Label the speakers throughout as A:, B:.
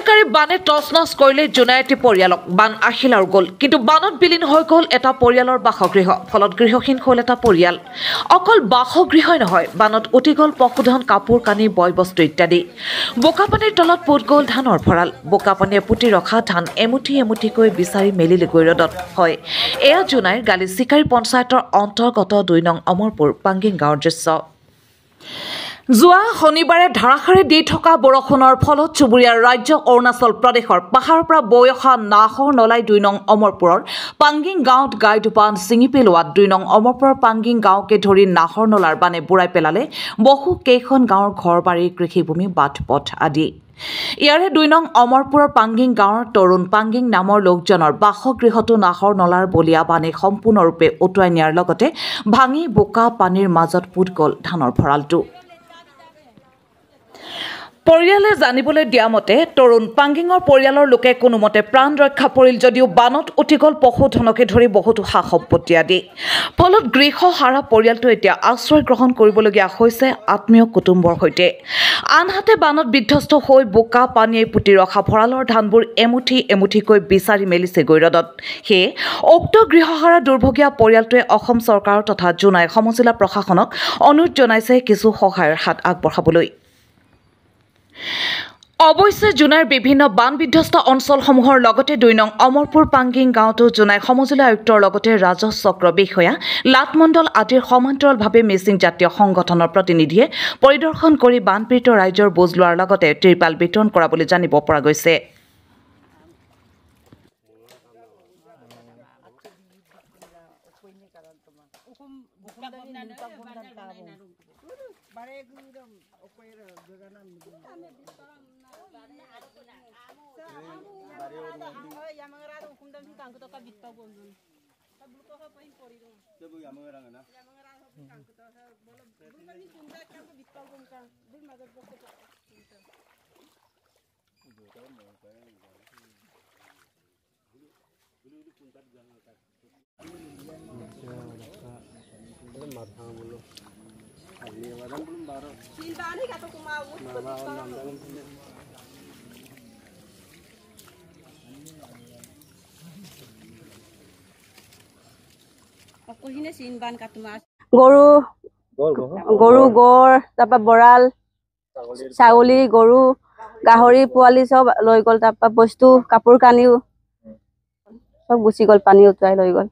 A: বিনাশকাৰী বানে তছনছ কৰিলে জোনাইটি পৰিয়ালক বান আহিল আৰু গ'ল কিন্তু বানত বিলীন হৈ গ'ল এটা পৰিয়ালৰ বাসগৃহ ফলত গৃহহীন হ'ল এটা পৰিয়াল অকল বাসগৃহই নহয় বানত উটি গ'ল পশুধন কাপোৰ কানি বয় বস্তু ইত্যাদি বোকাপানীৰ তলত পুত গ'ল ধানৰ ভঁৰাল বোকাপানীয়ে পুতি ৰখা ধান এমুঠি এমুঠিকৈ বিচাৰি মেলিলেগৈ ৰ'দত হয় এয়া জোনাইৰ গালি চিকাৰী পঞ্চায়তৰ অন্তৰ্গত 2 নং অমৰপুৰ পাংগিং গাঁৱৰ দৃশ্য যোৱা শনিবাৰে ধাৰাসাৰে দি থকা বৰষুণৰ ফলত চুবুৰীয়া ৰাজ্য অৰুণাচল প্ৰদেশৰ পাহাৰৰ পৰা বৈ অহা নাহৰ নলাই 2 নং অমৰপুৰৰ পাংগিং গাঁৱত গাইডোপান ছিঙি পেলোৱাত 2 নং অমৰপুৰৰ পাংগিং গাঁৱকে ধৰি নাহৰ নলাৰ বানে বুৰাই পেলালে বহু কেইখন গাঁৱৰ ঘৰ-বাৰী কৃষিভূমি বাট-পথ আদি ইয়াৰে 2 নং অমৰপুৰৰ পাংগিং গাঁৱৰ তৰুণ পাংগিং নামৰ লোকজনৰ বাসগৃহটো নাহৰ নলাৰ বলিয়া বানে সম্পূৰ্ণৰূপে উটুৱাই নিয়াৰ লগতে ভাঙি বোকা পানীৰ মাজত পুত গ'ল ধানৰ ভঁৰালটো পৰিয়ালে জানিবলৈ দিয়া মতে তৰুণ পাংগিঙৰ পৰিয়ালৰ লোকে কোনোমতে প্ৰাণ ৰক্ষা পৰিল যদিও বানত উটি গ'ল পশুধনকে ধৰি বহুতো সা সম্পত্তি আদি ফলত গৃহহাৰা পৰিয়ালটো এতিয়া আশ্ৰয় গ্ৰহণ কৰিবলগীয়া হৈছে আত্মীয় কুটুম্বৰ সৈতে আনহাতে বানত বিধ্বস্ত হৈ বোকা পানীয়ে পুতি ৰখা ভঁৰালৰ ধানবোৰ এমুঠি এমুঠিকৈ বিচাৰি মেলিছে গৈৰদত সেয়ে উক্ত গৃহহাৰা দুৰ্ভগীয়া পৰিয়ালটোৱে অসম চৰকাৰ তথা জোনাই সমজিলা প্ৰশাসনক অনুৰোধ জনাইছে কিছু সহায়ৰ হাত আগবঢ়াবলৈ অৱশ্যে জোনাইৰ বিভিন্ন বান বিধ্বস্ত অঞ্চলসমূহৰ লগতে 2 নং অমৰপুৰ পাংগিং গাঁৱতো জোনাই সমজিলা আয়ুক্তৰ লগতে ৰাজহ চক্ৰ বিষয়া লাটমণ্ডল আদিৰ সমান্তৰালভাৱে মিচিং জাতীয় সংগঠনৰ প্ৰতিনিধিয়ে পৰিদৰ্শন কৰি বানপীড়িত ৰাইজৰ বুজ লোৱাৰ লগতে ত্ৰিপাল বিতৰণ কৰা বুলি জানিব পৰা গৈছে
B: গৰু গড় তাৰপৰা বৰাল ছাগলী গৰু গাহৰি পোৱালি চব লৈ গ'ল তাৰপৰা বস্তু কাপোৰ কানিও সব গুচি গ'ল পানী উটুৱাই লৈ গ'ল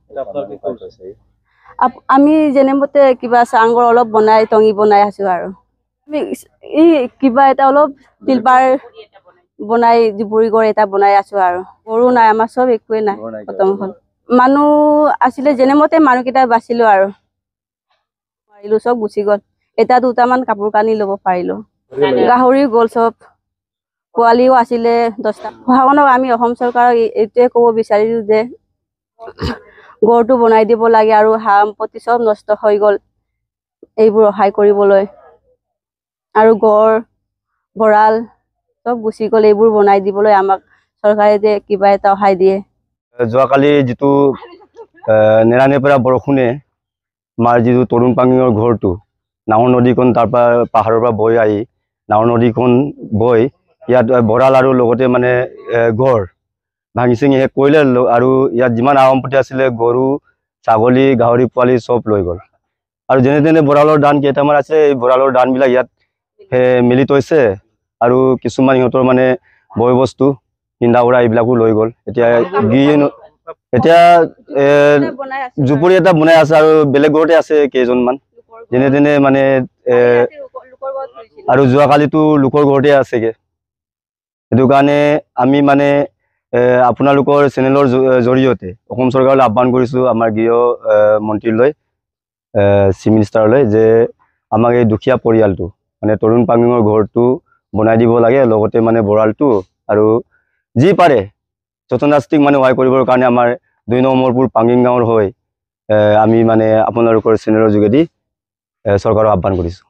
B: আমি যেনেমতে কিবা চাংঘৰ অলপ বনাই টঙি বনাই আছো আৰু আমি কিবা এটা অলপ তিলপাৰ বনাই জুপুৰি গড় এটা বনাই আছো আৰু গৰু নাই আমাৰ চব একোৱে নাই খতম হ'ল মানুহ আছিলে যেনেমতে মানুহকেইটা বাচিলো আৰু পাৰিলো চব গুচি গ'ল এটা দুটামান কাপোৰ কানি ল'ব পাৰিলো গাহৰি গ'ল চব পোৱালিও আছিলে 10টা প্ৰশাসনক আমি অসম চৰকাৰক এইটোৱে ক'ব বিচাৰিছো যে গড়টো বনাই দিব লাগে আৰু হাঁহ সম্পত্তি চব নষ্ট হৈ গ'ল এইবোৰ সহায় কৰিবলৈ আৰু গড় বৰাল চব গুচি গ'ল এইবোৰ বনাই দিবলৈ আমাক চৰকাৰে যে কিবা এটা সহায় দিয়ে
C: যোৱাকালি যিটো নেৰানে পৰা বৰষুণে আমাৰ যিটো তৰুণ পাংগিঙৰ ঘৰটো নাহৰ নদীখন তাৰ পৰা পাহাৰৰ পৰা বৈ আহি নাহৰ নদীখন বৈ ইয়াত বৰাল আৰু লগতে মানে গড় ভাঙি চিঙি শেষ কৰিলে আৰু ইয়াত যিমান আ সম্পত্তি আছিলে গৰু ছাগলী গাহৰি পোৱালি চব লৈ গ'ল আৰু যেনে তেনে বৰালৰ ধান কেইটামান আছে এই বৰালৰ ধানবিলাক ইয়াত মেলি থৈছে আৰু কিছুমান সিহঁতৰ মানে বয় বস্তু পিন্ধা উৰা এইবিলাকো লৈ গ'ল এতিয়া জুপুৰি এটা বনাই আছে আৰু বেলেগ ঘৰতে আছে কেইজনমান যেনে তেনে মানে আৰু যোৱাকালিতো লোকৰ ঘৰতে আছেগে সেইটো কাৰণে আমি মানে আপোনালোকৰ চেনেলৰ জৰিয়তে অসম চৰকাৰলৈ আহ্বান কৰিছোঁ আমাৰ গৃহ মন্ত্ৰীলৈ চিফ মিনিষ্টাৰলৈ যে আমাক এই দুখীয়া পৰিয়ালটো মানে তৰুণ পাংগিঙৰ ঘৰটো বনাই দিব লাগে লগতে মানে বৰালটো আৰু যি পাৰে যতনাস্তিক মানে সহায় কৰিবৰ কাৰণে আমাৰ 2 নং অমৰপুৰ পাংগিং গাঁৱৰ হৈ আমি মানে আপোনালোকৰ চেনেলৰ যোগেদি চৰকাৰক আহ্বান কৰিছোঁ